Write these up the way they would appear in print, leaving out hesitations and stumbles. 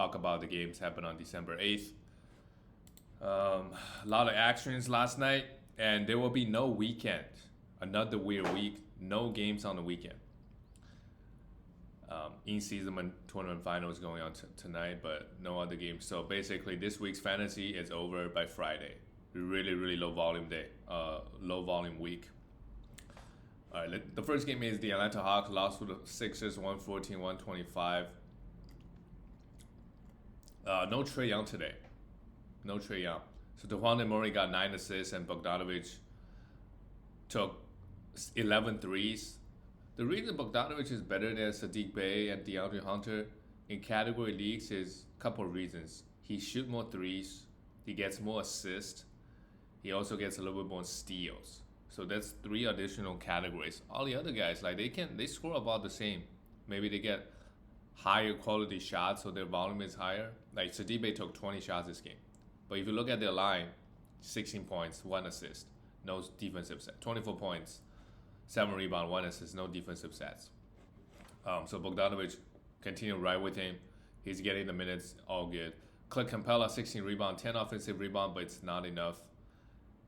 talk about the games happened on December 8th. A lot of actions last night, and there will be no weekend. Another weird week. No games on the weekend. In-season tournament finals going on tonight, but no other games. So basically, this week's fantasy is over by Friday. Really, really low volume day. Low volume week. All right, the first game is the Atlanta Hawks lost to the Sixers 114-125. No Trae Young today. No Trae Young. So DeJuan Murray got 9 assists and Bogdanovic took 11 threes. The reason Bogdanovic is better than Sadiq Bey and DeAndre Hunter in category leagues is a couple of reasons. He shoots more threes. He gets more assists. He also gets a little bit more steals. So that's 3 additional categories. All the other guys, like they score about the same. Maybe they get higher quality shots, so their volume is higher. Like Sadiq Bey took 20 shots this game. But if you look at their line, 16 points, 1 assist, no defensive set. 24 points, 7 rebounds, 1 assist, no defensive sets. So Bogdanovic continue right with him. He's getting the minutes, all good. Clint Capella, 16 rebounds, 10 offensive rebounds, but it's not enough.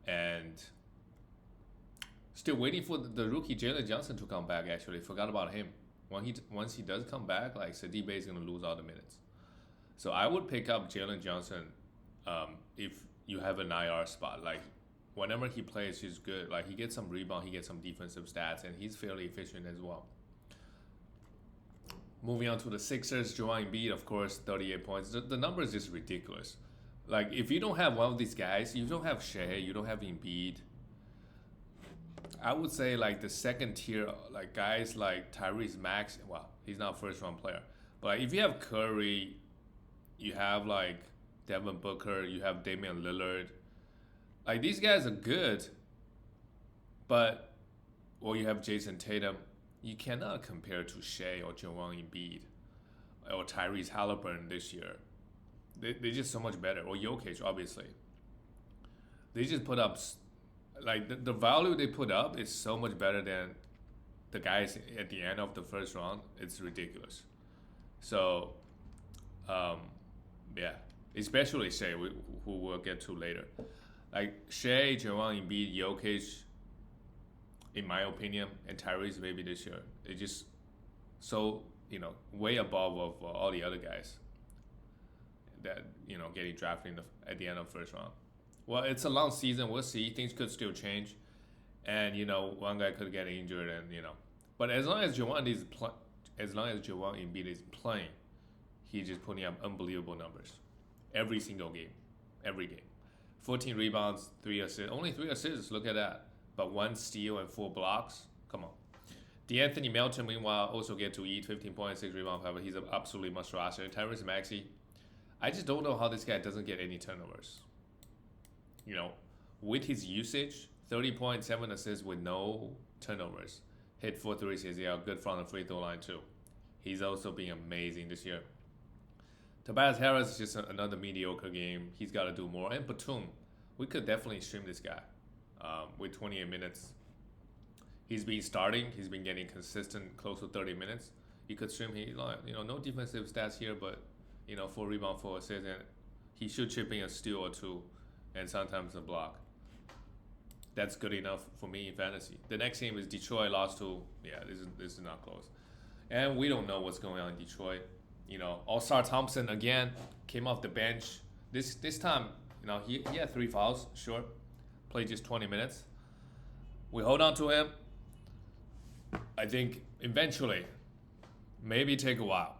And still waiting for the rookie Jalen Johnson to come back, actually. Forgot about him. Once he does come back, like Sadiq Bey is going to lose all the minutes. So I would pick up Jalen Johnson if you have an IR spot. Like whenever he plays, he's good. Like he gets some rebound, he gets some defensive stats, and he's fairly efficient as well. Moving on to the Sixers, Joel Embiid, of course, 38 points. The number is just ridiculous. Like if you don't have one of these guys, you don't have Shea, you don't have Embiid. I would say like the second tier, like guys like Tyrese Max. Well, he's not a first round player, but like, if you have Curry, you have like Devin Booker, you have Damian Lillard. Like these guys are good, but you have Jason Tatum. You cannot compare to Shea or Joel Embiid or Tyrese Halliburton this year. They're just so much better. Or Jokic, obviously. They just put up, like the value they put up is so much better than the guys at the end of the first round. It's ridiculous. So, yeah, especially Shea, who we'll get to later. Like Shea, Joel Embiid, Jokic, in my opinion, and Tyrese maybe this year, they're just so way above of all the other guys that getting drafted at the end of first round. Well, it's a long season. We'll see. Things could still change, and one guy could get injured, and But as long as Joel Embiid is playing, he's just putting up unbelievable numbers every single game, every game. 14 rebounds, 3 assists. Only 3 assists. Look at that. But 1 steal and 4 blocks. Come on. DeAnthony Melton, meanwhile, also get to eat 15 points, 6 rebounds. However, he's an absolutely must roster. Tyrese Maxey, I just don't know how this guy doesn't get any turnovers. With his usage, 30.7 assists with no turnovers. Hit 4 threes. He's good from the free throw line too. He's also been amazing this year. Tobias Harris is just another mediocre game. He's got to do more. And Batum, we could definitely stream this guy with 28 minutes. He's been starting. He's been getting consistent, close to 30 minutes. You could stream him. No defensive stats here, but 4 rebound, 4 assists, and he should chip in a steal or 2, and sometimes a block. That's good enough for me in fantasy. The next game is Detroit lost to. Yeah, this is not close, and we don't know what's going on in Detroit. All-Star Thompson again came off the bench. This time, he had 3 fouls, sure. Played just 20 minutes. We hold on to him. I think eventually, maybe take a while.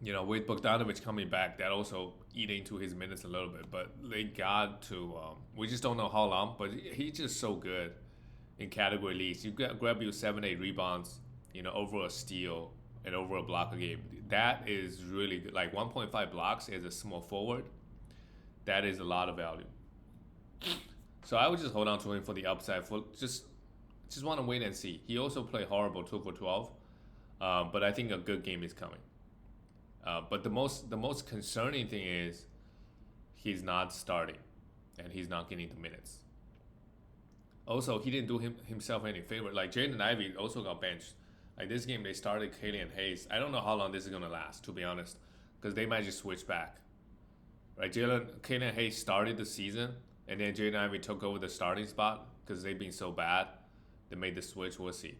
With Bogdanovic coming back, that also eat into his minutes a little bit. But they got to, we just don't know how long, but he's just so good in category leagues. You grab you 7-8 rebounds, over a steal and over a block a game. That is really good. Like 1.5 blocks as a small forward, that is a lot of value. So I would just hold on to him for the upside. For just want to wait and see. He also played horrible 2 for 12, but I think a good game is coming. But the most concerning thing is he's not starting, and he's not getting the minutes. Also, he didn't do himself any favor. Like Jaden Ivey also got benched. Like this game, they started Killian Hayes. I don't know how long this is gonna last, to be honest. because they might just switch back. Right, Kaden Hayes started the season, and then Jaden Ivey took over the starting spot because they've been so bad. They made the switch. We'll see.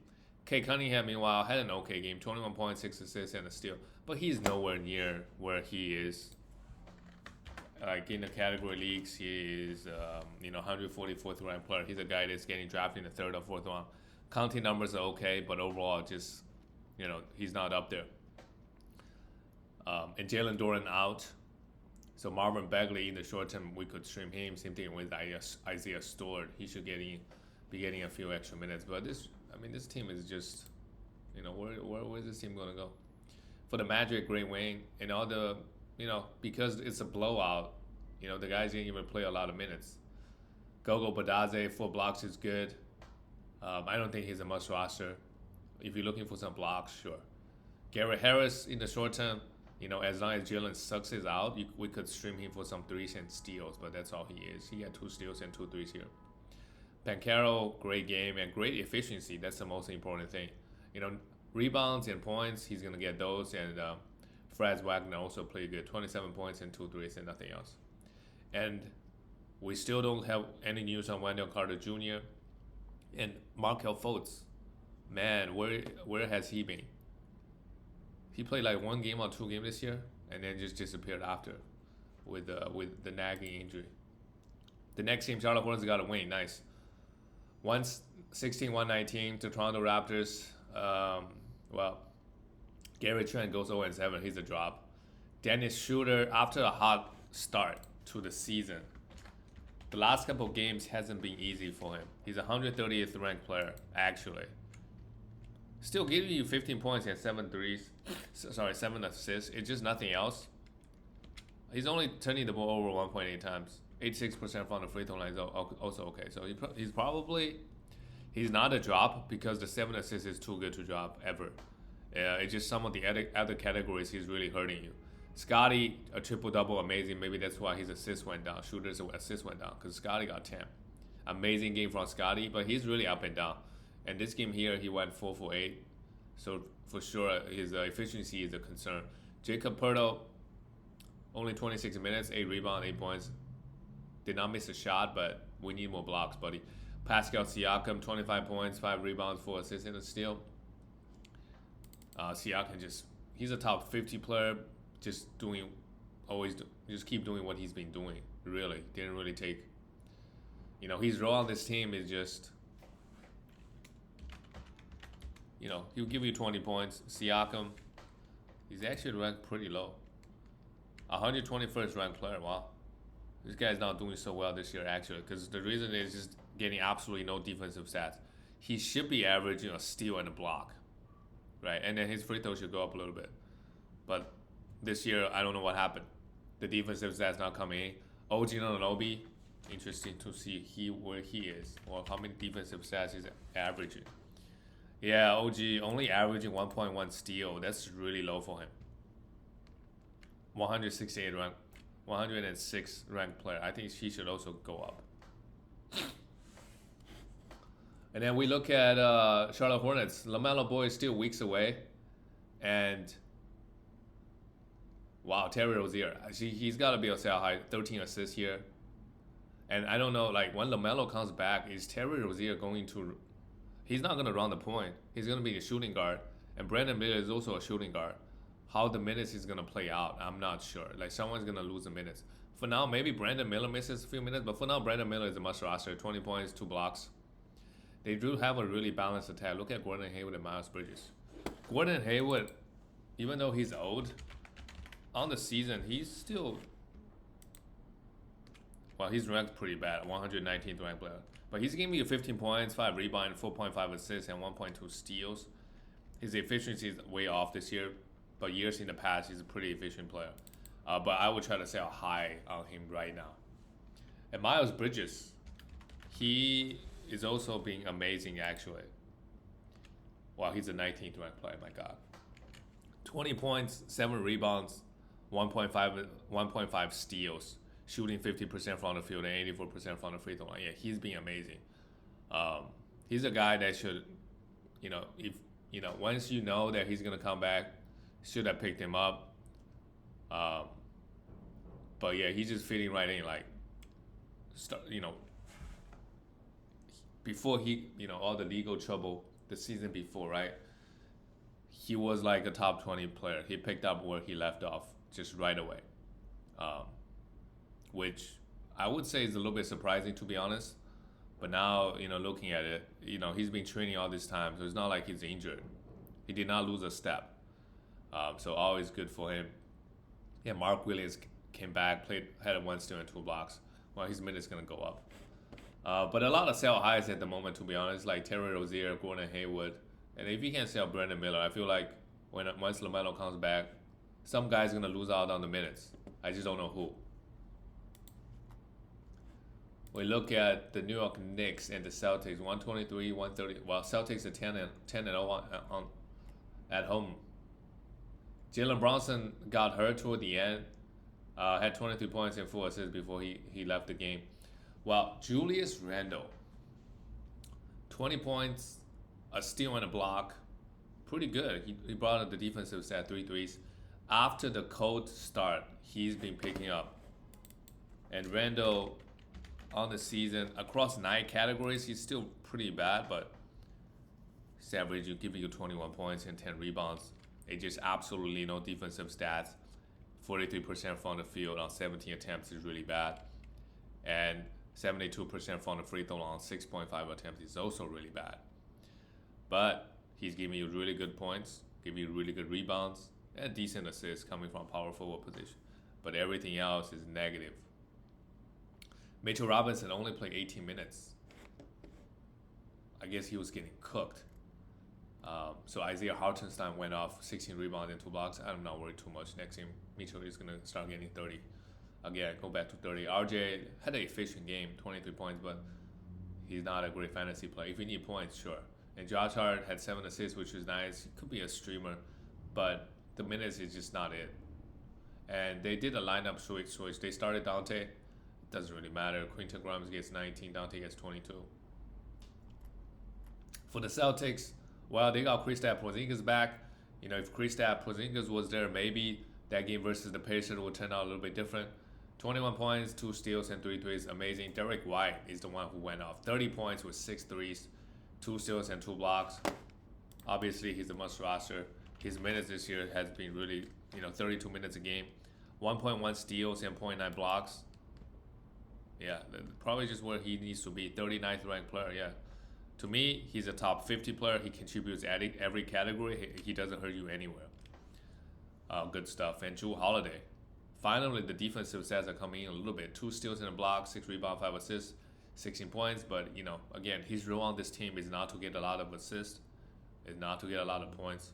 Kate Cunningham, meanwhile, had an okay game, 21 points, 6 assists, and a steal. But he's nowhere near where he is. Like in the category leagues, he is 144th ranked player. He's a guy that's getting drafted in the third or fourth round. Counting numbers are okay, but overall, just he's not up there. And Jalen Doran out. So Marvin Bagley in the short term, we could stream him. Same thing with Isaiah Stewart. He should be getting a few extra minutes. But this team is just, where is this team gonna go? For the Magic, great win, and all the, because it's a blowout. The guys didn't even play a lot of minutes. Gogo Badaze, 4 blocks is good. I don't think he's a must roster. If you're looking for some blocks, sure. Garrett Harris in the short term. As long as Jalen sucks it out, we could stream him for some threes and steals, but that's all he is. He had 2 steals and 2 threes here. Pancaro, great game and great efficiency. That's the most important thing. Rebounds and points, he's going to get those. And Franz Wagner also played good. 27 points and 2 threes and nothing else. And we still don't have any news on Wendell Carter Jr. And Markel Fultz. Man, where has he been? He played like 1 game or 2 games this year, and then just disappeared after with the nagging injury. The next game, Charlotte Hornets got a win. Nice. 116-119 to Toronto Raptors. Gary Trent goes 0-7. He's a drop. Dennis Schroeder, after a hot start to the season, the last couple of games hasn't been easy for him. He's a 130th ranked player, actually. Still giving you 15 points and 7 threes. 7 assists. It's just nothing else. He's only turning the ball over 1.8 times. 86% from the free throw line is also okay. So he's not a drop because the 7 assists is too good to drop ever. It's just some of the other categories he's really hurting you. Scotty, a triple-double, amazing. Maybe that's why his assist went down. Shooter's assist went down because Scotty got 10. Amazing game from Scotty, but he's really up and down. And this game here, he went 4 for 8. So for sure, his efficiency is a concern. Jacob Pertl, only 26 minutes, 8 rebounds, 8 points. Did not miss a shot, but we need more blocks, buddy. Pascal Siakam, 25 points, 5 rebounds, 4 assists, and a steal. Siakam he's a top 50 player, just keep doing what he's been doing, really. Didn't really take, his role on this team is just, he'll give you 20 points. Siakam, he's actually ranked pretty low. 121st ranked player, wow. This guy's not doing so well this year, actually, because the reason is just getting absolutely no defensive stats. He should be averaging a steal and a block, right? And then his free throw should go up a little bit. But this year, I don't know what happened. The defensive stats not coming in. OG Anunoby, interesting to see where he is, or how many defensive stats he's averaging. Yeah, OG only averaging 1.1 steal. That's really low for him. 168 rank, 106 ranked player. I think he should also go up. And then we look at Charlotte Hornets. LaMelo Ball is still weeks away, and wow, Terry Rozier. He's got to be a sell high. 13 assists here. And I don't know, like when LaMelo comes back, is Terry Rozier going to? He's not going to run the point. He's going to be a shooting guard. And Brandon Miller is also a shooting guard. How the minutes is going to play out, I'm not sure. Like, someone's going to lose the minutes. For now, maybe Brandon Miller misses a few minutes. But for now, Brandon Miller is a must roster. 20 points, 2 blocks. They do have a really balanced attack. Look at Gordon Hayward and Miles Bridges. Gordon Hayward, even though he's old, on the season, he's still... Well, he's ranked pretty bad. 119th ranked player. But he's giving you 15 points, 5 rebounds, 4.5 assists, and 1.2 steals. His efficiency is way off this year, but years in the past, he's a pretty efficient player. But I would try to sell high on him right now. And Miles Bridges, he is also being amazing, actually. Wow, he's a 19th ranked player, my God. 20 points, 7 rebounds, 1.5 steals. Shooting 50% from the field and 84% from the free throw line. Yeah, he's been amazing. He's a guy that should, if once you know that he's gonna come back, should have picked him up. Um, but yeah, he's just fitting right in. Like, before all the legal trouble the season before, right? He was like a top 20 player. He picked up where he left off just right away, um, which I would say is a little bit surprising to be honest. But now, looking at it, he's been training all this time, so it's not like he's injured. He did not lose a step. So always good for him. Yeah, Mark Williams came back, had one steal and two blocks. Well, his minutes gonna go up. But a lot of sell highs at the moment, to be honest, like Terry Rozier, Gordon Hayward, and if you can sell Brandon Miller, I feel like once LaMelo comes back, some guy's gonna lose out on the minutes. I just don't know who. We look at the New York Knicks and the Celtics, 123, 130. Well, Celtics are 10 and 0 at home. Jalen Brunson got hurt toward the end, had 23 points and 4 assists before he left the game. Well, Julius Randle, 20 points, a steal and a block. Pretty good. He brought up the defensive stat, 3 threes. After the cold start, he's been picking up. And Randle, on the season, across 9 categories, he's still pretty bad, but he's giving you 21 points and 10 rebounds. It's just absolutely no defensive stats. 43% from the field on 17 attempts is really bad. And 72% from the free throw on 6.5 attempts is also really bad. But he's giving you really good points, giving you really good rebounds, and decent assists coming from power forward position. But everything else is negative. Mitchell Robinson only played 18 minutes. I guess he was getting cooked. So Isaiah Hartenstein went off 16 rebounds and 2 blocks. I'm not worried too much. Next game, Mitchell is going to start getting 30. Again, go back to 30. RJ had an efficient game, 23 points, but he's not a great fantasy player. If you need points, sure. And Josh Hart had 7 assists, which is nice. He could be a streamer, but the minutes is just not it. And they did a lineup switch. They started Dante. It doesn't really matter. Quinton Grimes gets 19. Dante gets 22. For the Celtics, well, they got Kristaps Porzingis back. If Kristaps Porzingis was there, maybe that game versus the Pacers would turn out a little bit different. 21 points, 2 steals, and 3 threes. Amazing. Derrick White is the one who went off. 30 points with 6 threes, 2 steals, and 2 blocks. Obviously, he's a must roster. His minutes this year has been really, 32 minutes a game. 1.1 steals and 0.9 blocks. Yeah, probably just where he needs to be. 39th ranked player, yeah. To me, he's a top 50 player. He contributes at every category. He doesn't hurt you anywhere. Good stuff. And Jrue Holiday. Finally, the defensive stats are coming in a little bit. 2 steals and a block, 6 rebounds, 5 assists, 16 points. But, again, his role on this team is not to get a lot of assists. Is not to get a lot of points.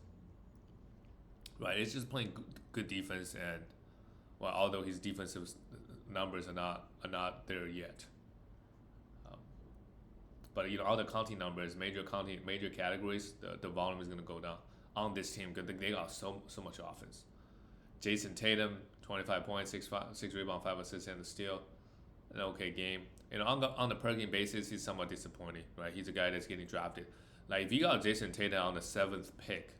Right? It's just playing good defense. And, well, although his defensive numbers are not there yet. But all the counting numbers, major categories, the volume is going to go down on this team because they got so much offense. Jason Tatum, 25 points, 6 rebounds, 5 assists, and a steal. An okay game. On the per game basis, he's somewhat disappointing, right? He's a guy that's getting drafted. Like if you got Jason Tatum on the 7th pick,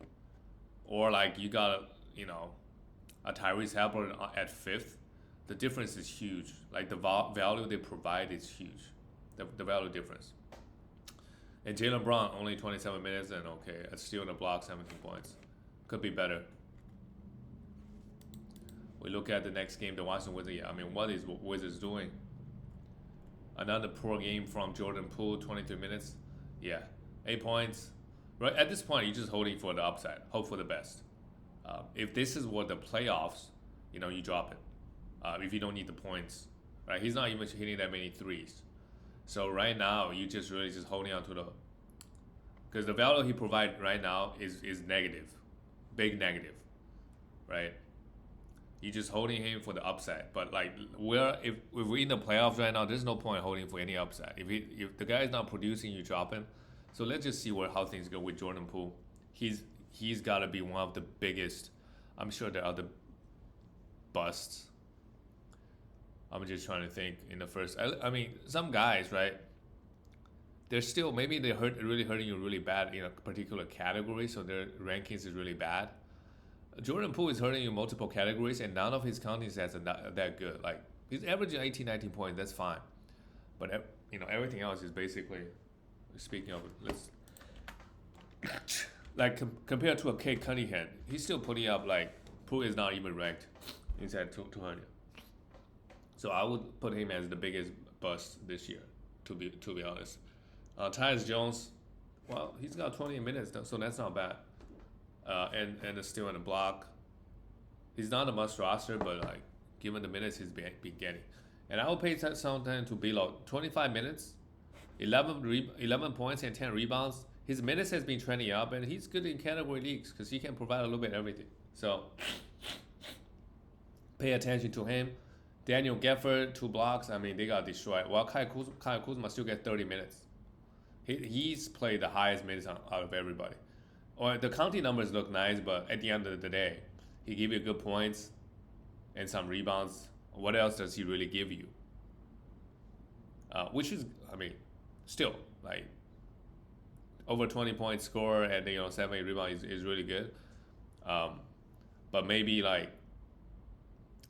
or like you got a Tyrese Halliburton at 5th, the difference is huge. Like the value they provide is huge. The value difference. And Jaylen Brown, only 27 minutes, and okay, a steal and a block, 17 points. Could be better. We look at the next game, the Washington Wizards. What is Wizards doing? Another poor game from Jordan Poole, 23 minutes. Yeah, 8 points. Right at this point, you're just holding for the upside, hope for the best. If this is what the playoffs, you drop it. If you don't need the points, right? He's not even hitting that many threes. So right now, you just really just holding on to because the value he provides right now is negative, big negative, right? You're just holding him for the upside. But like if we're in the playoffs right now, there's no point holding for any upside. If the guy is not producing, you drop him. So let's just see how things go with Jordan Poole. He's got to be one of the biggest. I'm sure there are other busts. I'm just trying to think in the first. Some guys, right? They're still maybe really hurting you really bad in a particular category, so their rankings is really bad. Jordan Poole is hurting you in multiple categories, and none of his counting stats are not that good. Like he's averaging 18, 19 points. That's fine, but everything else is basically. Speaking of, let's like compared to a Kate Cunningham, he's still putting up like Poole is not even ranked inside 200. So I would put him as the biggest bust this year, to be honest. Tyus Jones, well, he's got 20 minutes, so that's not bad. And is still in the block. He's not a must roster, but like given the minutes he's been getting, and I will pay something to below 25 minutes, 11 points and 10 rebounds. His minutes has been trending up, and he's good in category leagues because he can provide a little bit of everything. So pay attention to him. Daniel Gafford, 2 blocks. I mean, they got destroyed. Well, Kyle Kuzma still get 30 minutes. He's played the highest minutes out of everybody. Or the counting numbers look nice, but at the end of the day, he give you good points and some rebounds. What else does he really give you? Which is, I mean, still like over 20 points score and 7-8 rebounds is really good. But maybe like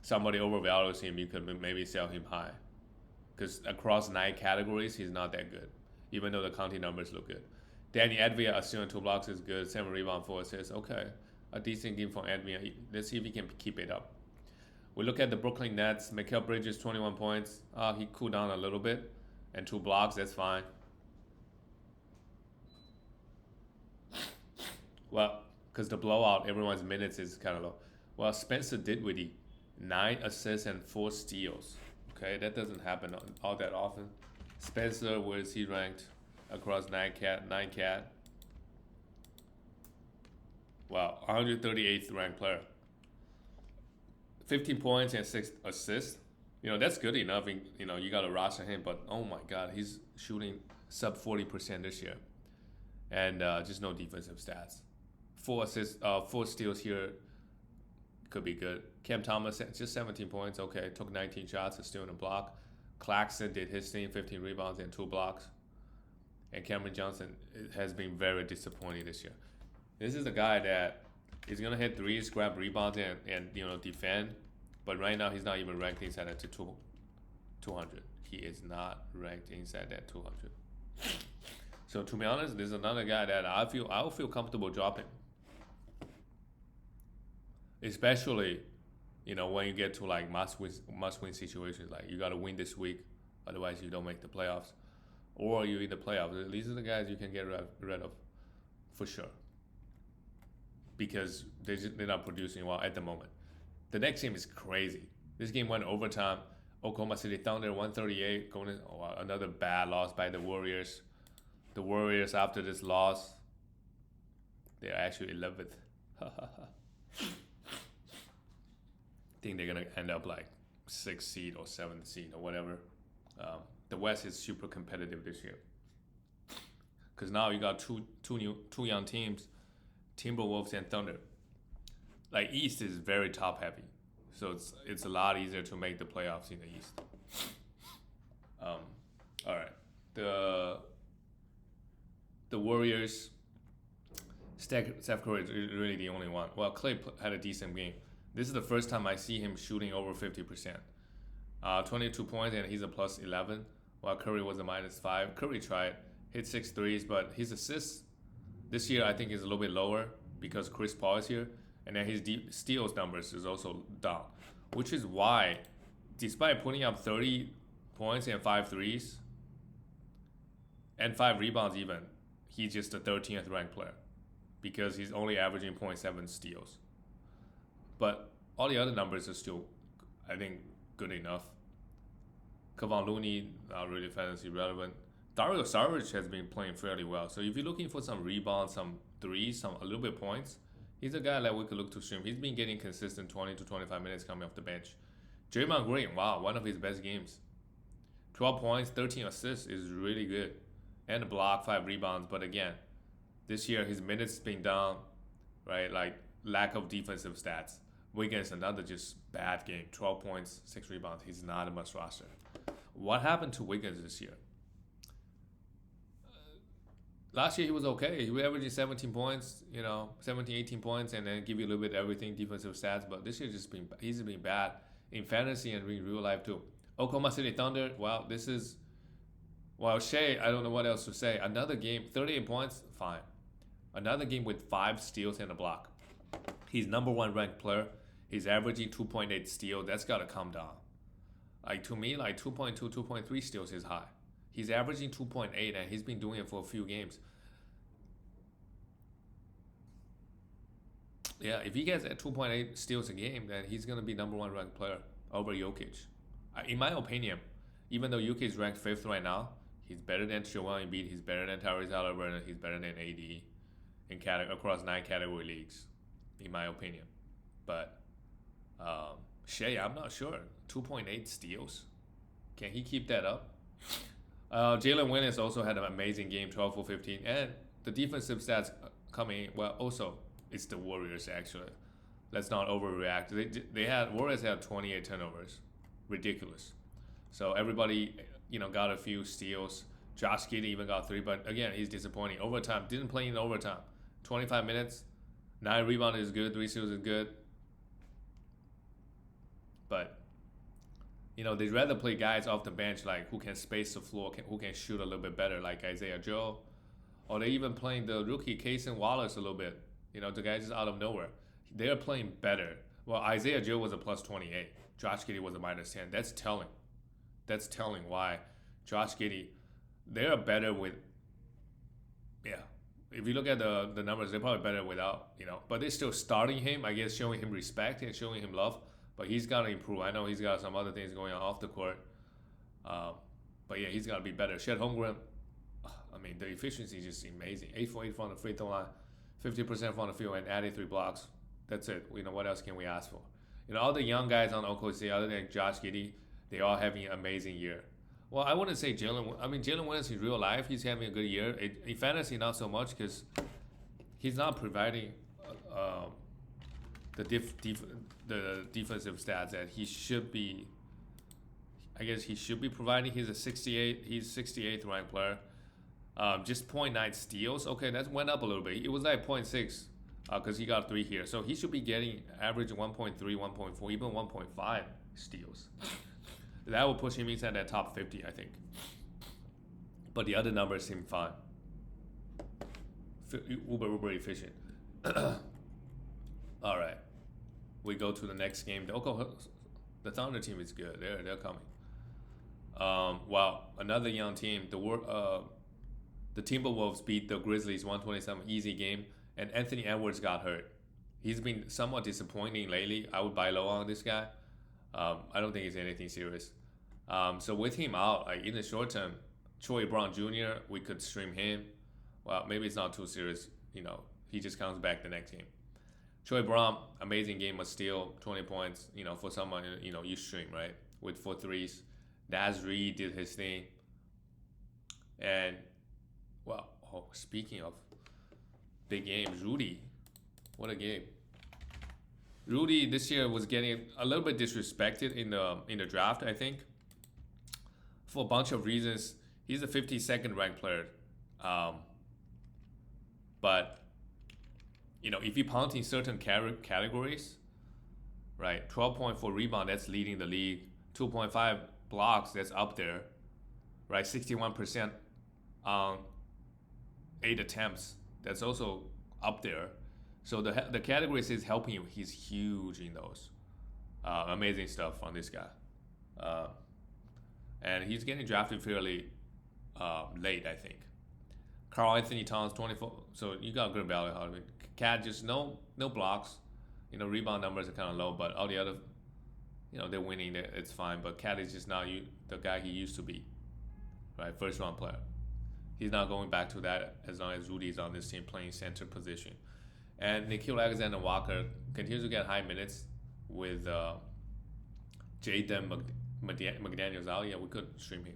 somebody overvalues him, you could maybe sell him high, because across 9 categories he's not that good, even though the counting numbers look good. Danny Advia, assuming 2 blocks is good, 7 rebound, 4 assists. Okay, a decent game from Advia. Let's see if he can keep it up. We look at the Brooklyn Nets. Mikal Bridges, 21 points. He cooled down a little bit, and 2 blocks. That's fine. Well, because the blowout, everyone's minutes is kind of low. Well, Spencer Dinwiddie, 9 assists and 4 steals. Okay, that doesn't happen all that often. Spencer, where is he ranked across 9 cat? Wow, 138th ranked player. 15 points and 6 assists. That's good enough. You got to roster him, but oh my God, he's shooting sub 40% this year, and just no defensive stats. 4 assists, 4 steals here could be good. Cam Thomas, just 17 points. Okay, took 19 shots, is still in a block. Claxton did his thing, 15 rebounds and 2 blocks. And Cameron Johnson has been very disappointing this year. This is the guy that is gonna hit threes, grab rebounds, and defend. But right now he's not even ranked inside that 200. He is not ranked inside that 200. So to be honest, there's another guy that I'll feel comfortable dropping. Especially, when you get to like must win situations, like you gotta win this week, otherwise you don't make the playoffs, or you're in the playoffs. These are the guys you can get rid of, for sure, because they're not producing well at the moment. The next game is crazy. This game went overtime. Oklahoma City Thunder 138 going to another bad loss by the Warriors. The Warriors, after this loss, they're actually 11th. Think they're gonna end up like 6th seed or 7th seed or whatever. The West is super competitive this year, because now you got two young teams, Timberwolves and Thunder. Like East is very top heavy, so it's a lot easier to make the playoffs in the East. All right, the Warriors. Steph Curry is really the only one. Well, Clay had a decent game. This is the first time I see him shooting over 50%. 22 points and he's a plus 11, while Curry was a minus 5. Curry tried, hit 6 threes, but his assists this year I think is a little bit lower because Chris Paul is here, and then his steals numbers is also down, which is why, despite putting up 30 points and 5 threes and 5 rebounds even, he's just the 13th ranked player because he's only averaging 0.7 steals. But all the other numbers are still, I think, good enough. Kevon Looney, not really fantasy relevant. Dario Saric has been playing fairly well. So if you're looking for some rebounds, some threes, a little bit points, he's a guy that we could look to stream. He's been getting consistent 20 to 25 minutes coming off the bench. Draymond Green, wow, one of his best games. 12 points, 13 assists is really good. And a block, 5 rebounds. But again, this year his minutes been down, right? Like lack of defensive stats. Wiggins, another just bad game. 12 points, 6 rebounds. He's not a must roster. What happened to Wiggins this year? Last year he was okay. He was averaging 17 points, 17, 18 points, and then give you a little bit of everything, defensive stats. But this year he's been bad in fantasy and in real life too. Oklahoma City Thunder. Wow, this is Shea. I don't know what else to say. Another game, 38 points, fine. Another game with 5 steals and a block. He's number one ranked player. He's averaging 2.8 steals. That's gotta come down. Like to me, like 2.2, 2.3 steals is high. He's averaging 2.8, and he's been doing it for a few games. Yeah, if he gets at 2.8 steals a game, then he's gonna be number one ranked player over Jokic. In my opinion, even though Jokic is ranked 5th right now, he's better than Joel Embiid. He's better than Tyrese Halliburton. He's better than AD across 9 category leagues, in my opinion. But Shea, I'm not sure. 2.8 steals. Can he keep that up? Jalen Williams also had an amazing game, 12 for 15. And the defensive stats coming in, well, also, it's the Warriors, actually. Let's not overreact. Warriors had 28 turnovers. Ridiculous. So everybody, got a few steals. Josh Giddey even got 3, but again, he's disappointing. Overtime, didn't play in overtime. 25 minutes, 9 rebounds is good, 3 steals is good. But they'd rather play guys off the bench like who can space the floor, who can shoot a little bit better, like Isaiah Joe, or they even playing the rookie Cason Wallace a little bit. The guy just out of nowhere. They're playing better. Well, Isaiah Joe was a plus 28. Josh Giddey was a minus 10. That's telling. That's telling why Josh Giddey, they're better with. Yeah, if you look at the numbers, they're probably better without. But they're still starting him. I guess showing him respect and showing him love. But he's got to improve. I know he's got some other things going on off the court. But yeah, he's got to be better. Chet Holmgren, I mean, the efficiency is just amazing. 8 for 8 from the free throw line, 50% from the field, and added 3 blocks. That's it. What else can we ask for? All the young guys on OKC, other than Josh Giddey, they all having an amazing year. Well, I wouldn't say Jalen. I mean, Jalen Williams in real life, he's having a good year. In fantasy, not so much because he's not providing the defensive stats that he should be. I guess he should be providing. He's 68th ranked player. Just 0.9 steals. Okay, that went up a little bit. It was like 0.6 because he got 3 here. So he should be getting average 1.3, 1.4, even 1.5 steals. That will push him inside that top 50, I think. But the other numbers seem fine. Uber efficient. All right. We go to the next game. The Thunder team is good. They're coming. Wow, another young team. The Timberwolves beat the Grizzlies 127, easy game, and Anthony Edwards got hurt. He's been somewhat disappointing lately. I would buy low on this guy. I don't think it's anything serious. So with him out, like in the short term, Troy Brown Jr., we could stream him. Well, maybe it's not too serious. He just comes back the next game. Troy Brown, amazing game, a steal, 20 points. For someone you stream, right, with 4 threes. Naz Reid did his thing. And speaking of big games, Rudy, what a game. Rudy this year was getting a little bit disrespected in the draft, I think, for a bunch of reasons. He's a 52nd ranked player, but if you count in certain categories, right, 12.4 rebound, that's leading the league. 2.5 blocks, that's up there, right? 61% on 8 attempts, that's also up there. So the categories is helping him. He's huge in those. Amazing stuff from this guy. And he's getting drafted fairly late, I think. Karl Anthony Towns, 24. So you got good value out of it. Cat, just no blocks. Rebound numbers are kind of low, but all the other, they're winning. It's fine. But Cat is just not the guy he used to be, right? First round player. He's not going back to that as long as Rudy's on this team playing center position. And Nickeil Alexander-Walker continues to get high minutes with Jaden McDaniels out. Yeah, we could stream him,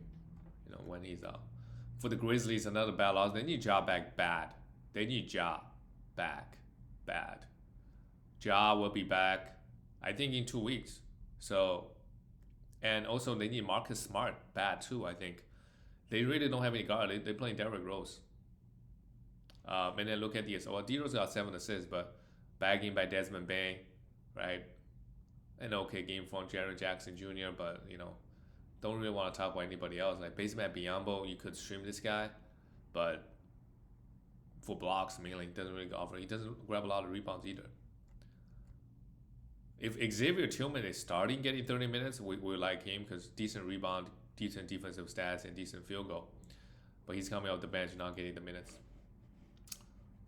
when he's out. For the Grizzlies, another bad loss. They need Ja back bad. They need Ja back bad. Ja will be back, I think, in 2 weeks. So, and also they need Marcus Smart bad too, I think. They really don't have any guard. They're playing Derrick Rose. And then look at the well, D Rose got 7 assists, but bagging by Desmond Bain, right? An okay game from Jaren Jackson Jr., but don't really want to talk about anybody else. Like Basement Biombo, you could stream this guy, but for blocks mainly, doesn't really offer. He doesn't grab a lot of rebounds either. If Xavier Tillman is starting getting 30 minutes, we like him because decent rebound, decent defensive stats, and decent field goal. But he's coming off the bench, not getting the minutes.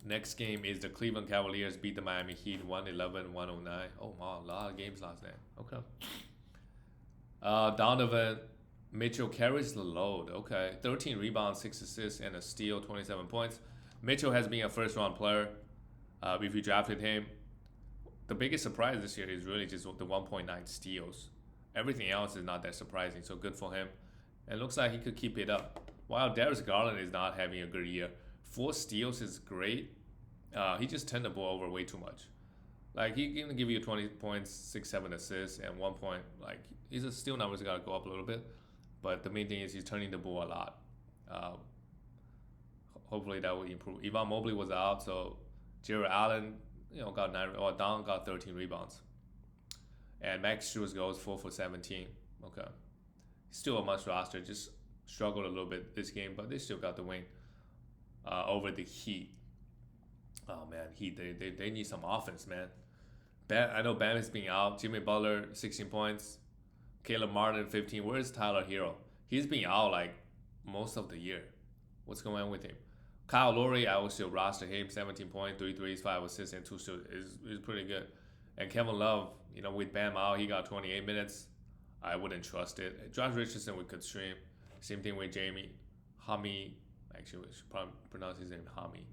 Next game is the Cleveland Cavaliers beat the Miami Heat 111-109. Oh, wow, a lot of games last night. Okay. Donovan Mitchell carries the load. Okay. 13 rebounds, 6 assists, and a steal, 27 points. Mitchell has been a first-round player. If you drafted him, the biggest surprise this year is really just the 1.9 steals. Everything else is not that surprising, so good for him. And looks like he could keep it up. While Darius Garland is not having a good year, 4 steals is great. He just turned the ball over way too much. Like, he can give you 20 points, 6, 7 assists, and 1 point. Like, his steal numbers got to go up a little bit. But the main thing is he's turning the ball a lot. Hopefully that will improve. Evan Mobley was out, so Jared Allen, got 9. Or Don got 13 rebounds. And Max Strus goes 4 for 17. Okay. Still a must roster. Just struggled a little bit this game, but they still got the win over the Heat. Oh man, Heat, they need some offense, man. I know Bam is being out. Jimmy Butler 16 points. Caleb Martin 15. Where's Tyler Hero? He's been out like most of the year. What's going on with him? Kyle Lowry, I will still roster him. 17 points, 3 threes, 5 assists, and 2 shoots is pretty good. And Kevin Love, with Bam out, he got 28 minutes. I wouldn't trust it. Josh Richardson, we could stream. Same thing with Jamie Hami. Actually, we should probably pronounce his name Hami.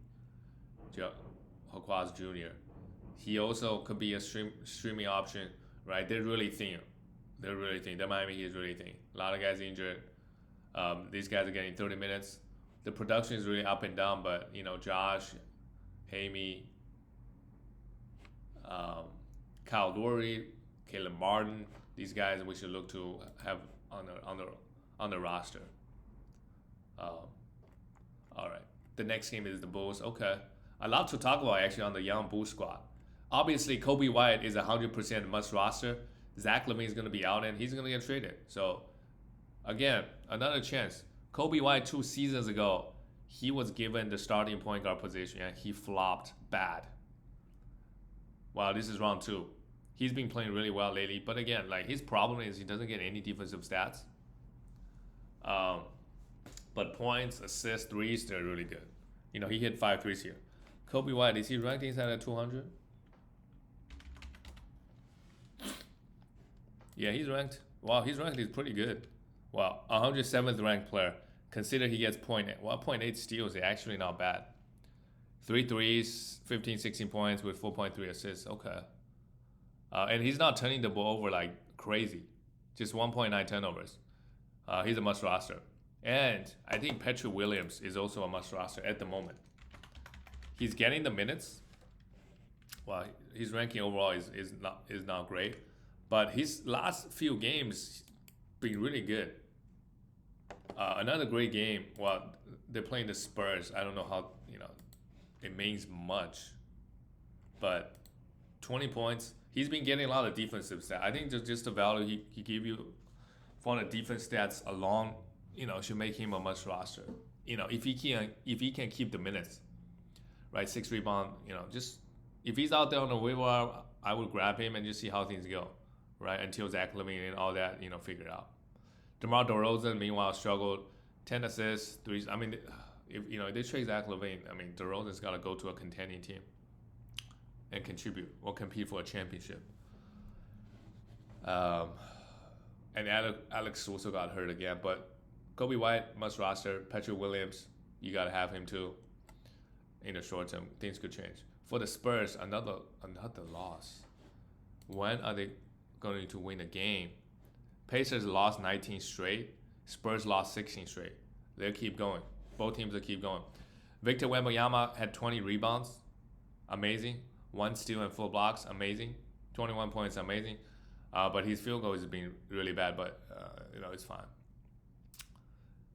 Haquaz Jr. He also could be a streaming option, right? They're really thin. The Miami Heat is really thin. A lot of guys injured. These guys are getting 30 minutes. The production is really up and down, but Josh, Hamey, Kyle Lowry, Caleb Martin, these guys we should look to have on the roster. All right. The next game is the Bulls. Okay. A lot to talk about actually on the young Bulls squad. Obviously, Kobe White is 100% must roster. Zach LaVine is going to be out and he's going to get traded. So, again, another chance. Kobe White 2 seasons ago, he was given the starting point guard position and he flopped bad. Wow, this is round 2. He's been playing really well lately. But again, like his problem is he doesn't get any defensive stats. But points, assists, threes, they're really good. He hit 5 threes here. Kobe White, is he ranked inside at 200? Yeah, he's ranked. Wow, his rank is pretty good. Wow, 107th ranked player. Consider he gets 0.8 steals is actually not bad. 3 threes, 15, 16 points with 4.3 assists. Okay. And he's not turning the ball over like crazy. Just 1.9 turnovers. He's a must roster. And I think Patrick Williams is also a must roster at the moment. He's getting the minutes. Well, his ranking overall is not great. But his last few games been really good. Another great game. Well, they're playing the Spurs. I don't know how it means much, but 20 points. He's been getting a lot of defensive stats. I think just the value he give you for the defense stats alone, should make him a must roster. If he can keep the minutes, right? 6 rebound. Just if he's out there on the waiver, I would grab him and just see how things go. Right, until Zach LaVine and all that, figured out. DeMar DeRozan, meanwhile, struggled. 10 assists, 3. I mean, if they trade Zach LaVine, DeRozan's got to go to a contending team and contribute or compete for a championship. And Alex also got hurt again. But Kobe White, must roster. Patrick Williams, you got to have him too. In the short term, things could change. For the Spurs, another loss. When are they going to win a game? Pacers lost 19 straight. Spurs lost 16 straight. They'll keep going. Both teams will keep going. Victor Wembanyama had 20 rebounds. Amazing. 1 steal and 4 blocks. Amazing. 21 points. Amazing. But his field goal has been really bad, but it's fine.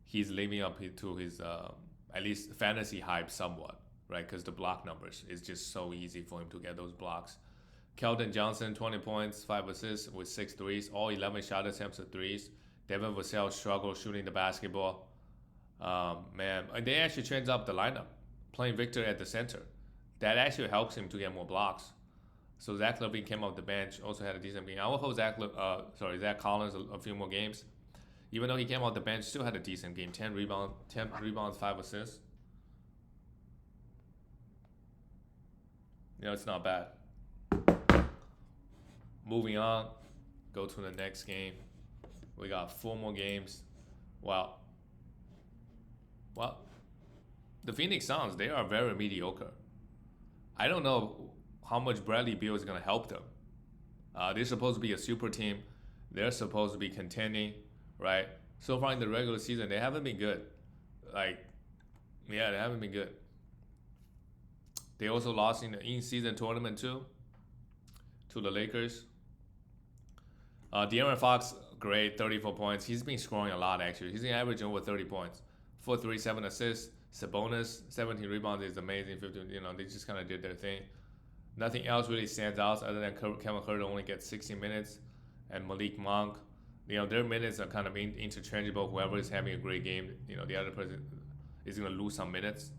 He's living up to his at least fantasy hype somewhat, right? Because the block numbers is just so easy for him to get those blocks. Keldon Johnson, 20 points, 5 assists with 6 threes, all 11 shot attempts at threes. Devin Vassell struggled shooting the basketball. Man, they actually changed up the lineup, playing Victor at the center. That actually helps him to get more blocks. So Zach LaVine came off the bench, also had a decent game. I will hold Zach Collins a few more games. Even though he came off the bench, still had a decent game. 10 rebounds, 5 assists. It's not bad. Moving on, go to the next game. We got 4 more games. Well, the Phoenix Suns, they are very mediocre. I don't know how much Bradley Beal is going to help them. They're supposed to be a super team. They're supposed to be contending, right? So far in the regular season, they haven't been good. They haven't been good. They also lost in the in-season tournament too, to the Lakers. De'Aaron Fox, great, 34 points. He's been scoring a lot, actually. He's been averaging over 30 points. 4 3, 7 assists. Sabonis, 17 rebounds is amazing. 15, they just kind of did their thing. Nothing else really stands out other than Kevin Huerter only gets 60 minutes. And Malik Monk, their minutes are kind of interchangeable. Whoever is having a great game, the other person is going to lose some minutes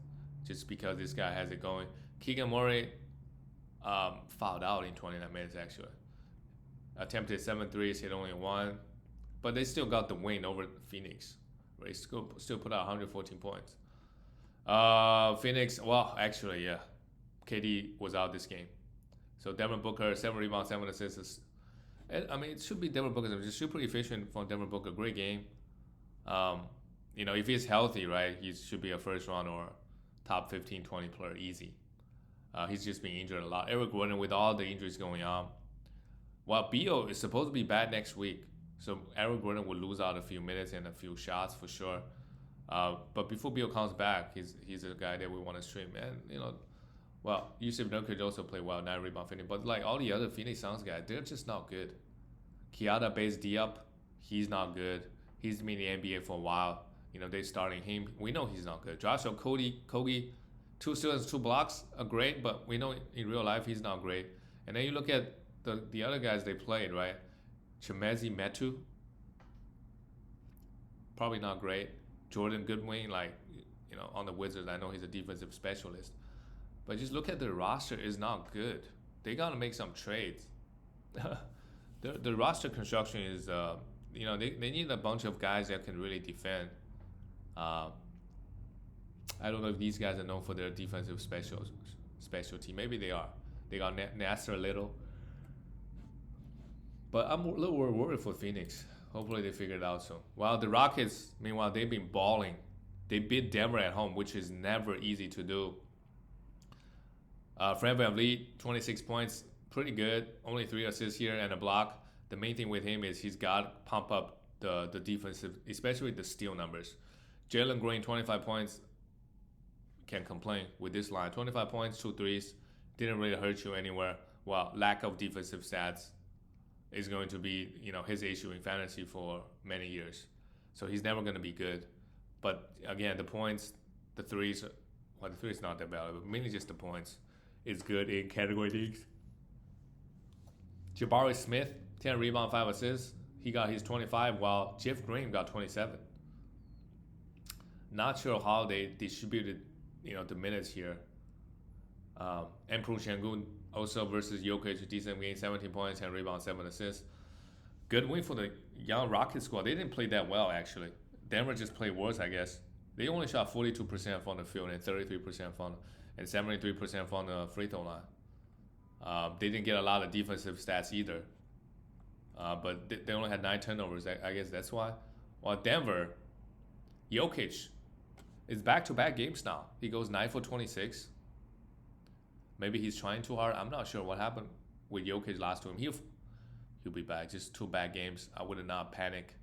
just because this guy has it going. Keegan Murray fouled out in 29 minutes, actually. Attempted 7 threes, hit only 1. But they still got the win over Phoenix. Right? Still put out 114 points. Phoenix, actually, yeah. KD was out this game. So Devin Booker, 7 rebounds, 7 assists. It should be Devin Booker. It's super efficient for Devin Booker. Great game. If he's healthy, right, he should be a first round or top 15, 20 player easy. He's just being injured a lot. Eric Gordon, with all the injuries going on. Beal is supposed to be bad next week. So Eric Gordon will lose out a few minutes and a few shots for sure. But before Beal comes back, he's a guy that we want to stream. And, Yusuf Nurkic also played well, 9 rebound finish. But all the other Phoenix Suns guys, they're just not good. Kiata Bates Diop, he's not good. He's been in the NBA for a while. They're starting him. We know he's not good. Joshua Kogi, 2 steals, 2 blocks are great, but we know in real life he's not great. And then you look at the other guys they played, right? Chemezi Metu, probably not great. Jordan Goodwin, on the Wizards, I know he's a defensive specialist. But just look at the roster, is not good. They got to make some trades. The roster construction is, they need a bunch of guys that can really defend. I don't know if these guys are known for their defensive specialty. Maybe they are. They got Nasser Little. But I'm a little worried for Phoenix. Hopefully they figure it out soon. While the Rockets, meanwhile, they've been balling. They beat Denver at home, which is never easy to do. Fred VanVleet, 26 points, pretty good. Only 3 assists here and a block. The main thing with him is he's got to pump up the defensive, especially the steal numbers. Jalen Green, 25 points, can't complain with this line. 25 points, 2 threes, didn't really hurt you anywhere. While lack of defensive stats is going to be, his issue in fantasy for many years. So he's never going to be good. But again, the points, the threes, the threes not that bad, but mainly just the points. Is good in category leagues. Jabari Smith, 10 rebounds, 5 assists. He got his 25, while Jeff Green got 27. Not sure how they distributed, the minutes here. Emperor Şengün also versus Jokic, decent game, 17 points, 10 rebounds, 7 assists. Good win for the young Rockets squad. They didn't play that well, actually. Denver just played worse, I guess. They only shot 42% from the field and 33% from and 73% from the free throw line. They didn't get a lot of defensive stats either. But they only had 9 turnovers. I guess that's why. While Denver, Jokic is back-to-back games now. He goes 9 for 26. Maybe he's trying too hard. I'm not sure what happened with Jokic last to him. He'll be back. Just 2 bad games. I would not panic.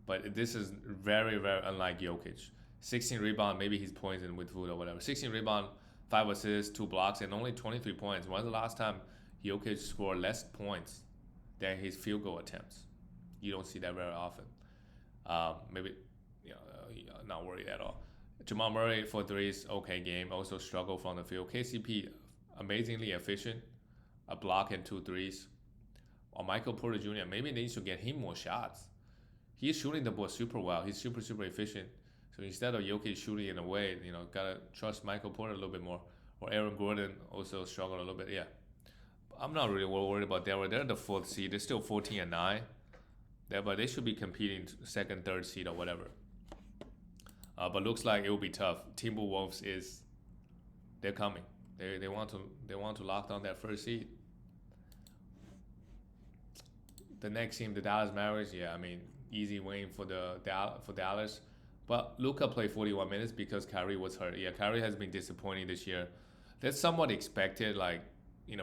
But this is very, very unlike Jokic. 16 rebound. Maybe he's poisoned with food or whatever. 16 rebound. 5 assists, 2 blocks, and only 23 points. When's the last time Jokic scored less points than his field goal attempts? You don't see that very often. Maybe, not worried at all. Jamal Murray for threes, okay game. Also struggle from the field. KCP amazingly efficient, a block and 2 threes. Or Michael Porter Jr. maybe needs to get him more shots. He's shooting the ball super well. He's super efficient. So instead of Jokic shooting it away, gotta trust Michael Porter a little bit more. Or Aaron Gordon also struggled a little bit. Yeah, I'm not really worried about Denver. They're the 4th seed. They're still 14-9. But they should be competing second, third seed or whatever. But looks like it will be tough. Timberwolves they're coming. They want to lock down that first seed. The next team, the Dallas Mavericks, yeah, I mean, easy win for Dallas. But Luka played 41 minutes because Kyrie was hurt. Yeah, Kyrie has been disappointing this year. That's somewhat expected,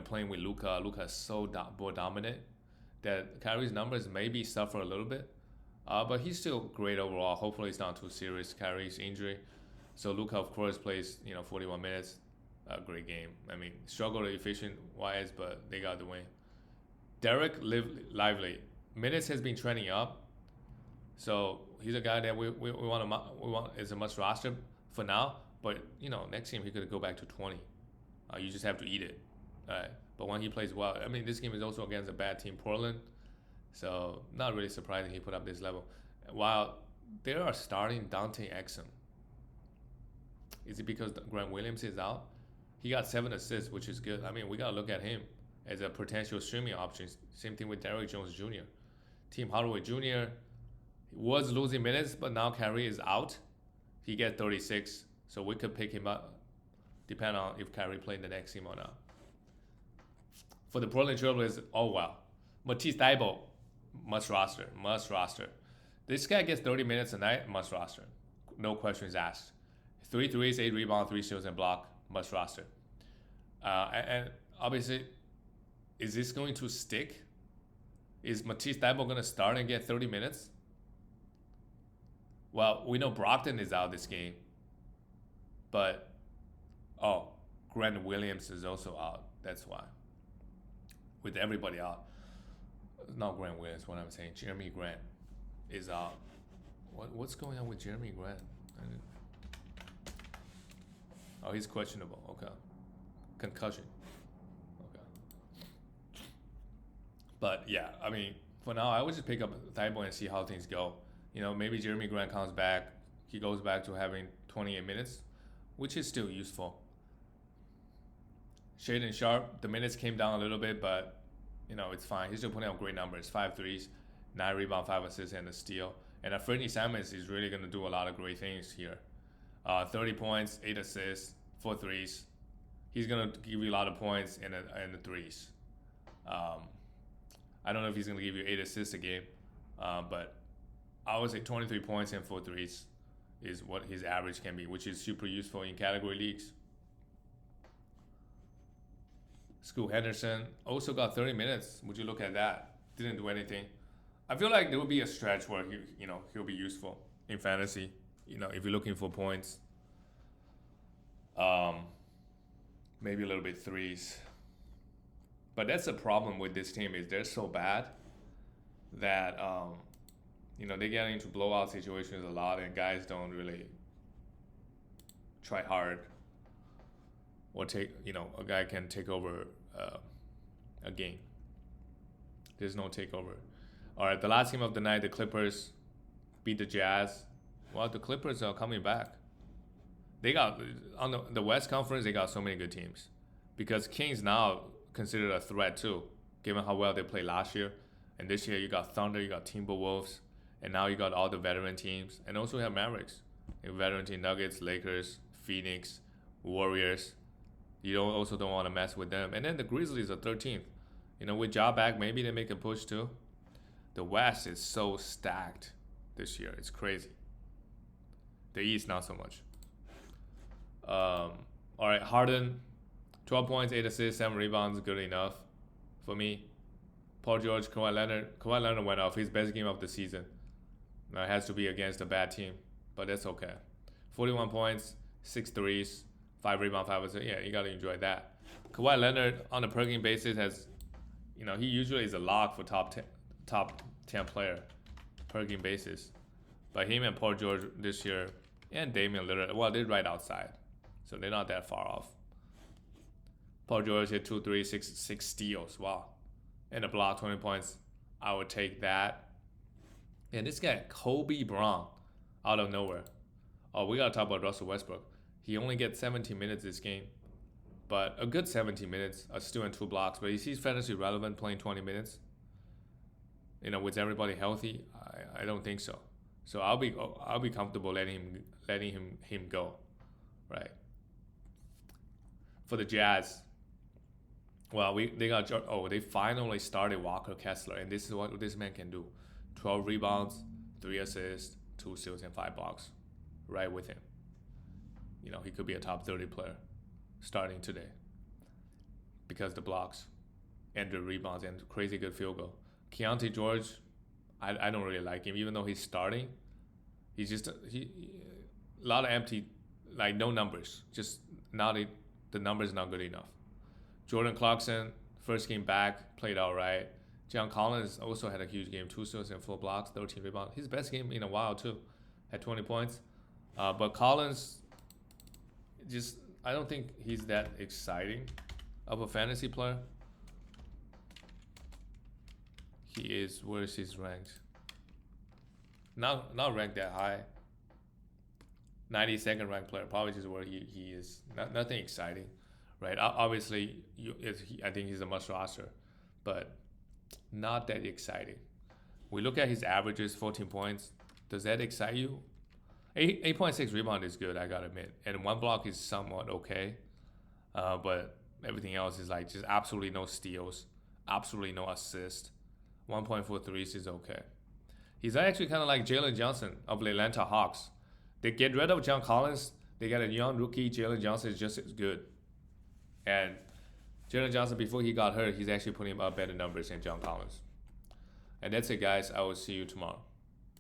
playing with Luka. Luka is so ball dominant that Kyrie's numbers maybe suffer a little bit. But he's still great overall. Hopefully it's not too serious, Kyrie's injury. So Luka, of course, plays 41 minutes. A great game. I mean, struggled efficient-wise, but they got the win. Derrick Lively. Minutes has been trending up. So he's a guy that we want as a must roster for now. But next game he could go back to 20. You just have to eat it. All right. But when he plays well, I mean, this game is also against a bad team, Portland. So not really surprising he put up this level. While they are starting Dante Exum. Is it because Grant Williams is out? He got 7 assists, which is good. I mean, we gotta look at him as a potential streaming option. Same thing with Derrick Jones Jr. Tim Hardaway Jr. was losing minutes, but now Kyrie is out. He gets 36, so we could pick him up, depending on if Kyrie played the next game or not. For the Portland Trailblazers, oh wow, Matisse Thybulle, must roster. This guy gets 30 minutes a night, must roster. No questions asked. 3 threes, 8 rebounds, 3 steals and block, must roster. And obviously, is this going to stick? Is Matisse Thybulle going to start and get 30 minutes? Well, we know Brogdon is out this game. But, Grant Williams is also out. That's why. With everybody out. Not Grant Williams, what I'm saying. Jeremy Grant is out. What's going on with Jeremy Grant? Oh, he's questionable. Okay. Concussion. Okay. But yeah, I mean, for now, I would just pick up Thybulle and see how things go. Maybe Jeremy Grant comes back. He goes back to having 28 minutes, which is still useful. Shaden Sharp, the minutes came down a little bit, but it's fine. He's still putting up great numbers: 5 threes, 9 rebounds, 5 assists, and a steal. And Anthony Simons is really going to do a lot of great things here. 30 points, 8 assists, 4 threes. He's going to give you a lot of points and the threes. I don't know if he's going to give you 8 assists a game, but I would say 23 points and 4 threes is what his average can be, which is super useful in category leagues. Scoot Henderson also got 30 minutes. Would you look at that? Didn't do anything. I feel like there will be a stretch where he'll be useful in fantasy. If you're looking for points, maybe a little bit threes. But that's the problem with this team is they're so bad that they get into blowout situations a lot, and guys don't really try hard. Or a guy can take over a game. There's no takeover. All right, the last game of the night, the Clippers beat the Jazz. Well, the Clippers are coming back. They got, on the West Conference, they got so many good teams. Because Kings now considered a threat too, given how well they played last year. And this year you got Thunder, you got Timberwolves, and now you got all the veteran teams. And also you have Mavericks. You have veteran team Nuggets, Lakers, Phoenix, Warriors. You also don't want to mess with them. And then the Grizzlies are 13th. With Ja back, maybe they make a push too. The West is so stacked this year. It's crazy. The East, not so much. All right, Harden, 12 points, 8 assists, 7 rebounds, good enough for me. Paul George, Kawhi Leonard went off. His best game of the season. Now it has to be against a bad team, but that's okay. 41 points, 6 threes, 5 rebounds, 5 assists. Yeah, you got to enjoy that. Kawhi Leonard, on a per game basis, has, he usually is a lock for top 10 player per game basis. But him and Paul George this year And Damian Lillard, well, they're right outside, so they're not that far off. Paul George hit 2 3, 6 steals. Wow. And a block, 20 points. I would take that. And this guy, Kobe Brown, out of nowhere. Oh, we got to talk about Russell Westbrook. He only gets 17 minutes this game, but a good 17 minutes, a steal and 2 blocks. But is he fantasy relevant playing 20 minutes? With everybody healthy, I don't think so. So I'll be comfortable letting him go, right? For the Jazz, well, they finally started Walker Kessler, and this is what this man can do: 12 rebounds, 3 assists, 2 steals, and 5 blocks, right with him. He could be a top 30 player starting today because the blocks and the rebounds and crazy good field goal. Keontae George, I don't really like him, even though he's starting. He's just a lot of empty, like no numbers. Just the numbers not good enough. Jordan Clarkson, first game back, played all right. John Collins also had a huge game, 2 steals and 4 blocks, 13 rebounds. His best game in a while too, had 20 points. But Collins, I don't think he's that exciting of a fantasy player. He is, where is his ranked? Not ranked that high. 92nd ranked player, probably just where he is. Nothing exciting, right? Obviously, I think he's a must roster, but not that exciting. We look at his averages, 14 points. Does that excite you? 8.6 rebound is good, I gotta admit, and 1 block is somewhat okay, but everything else is like just absolutely no steals, absolutely no assist. 1.4 threes is okay. He's actually kind of like Jalen Johnson of the Atlanta Hawks. They get rid of John Collins. They got a young rookie. Jalen Johnson is just as good. And Jalen Johnson, before he got hurt, he's actually putting up better numbers than John Collins. And that's it, guys. I will see you tomorrow.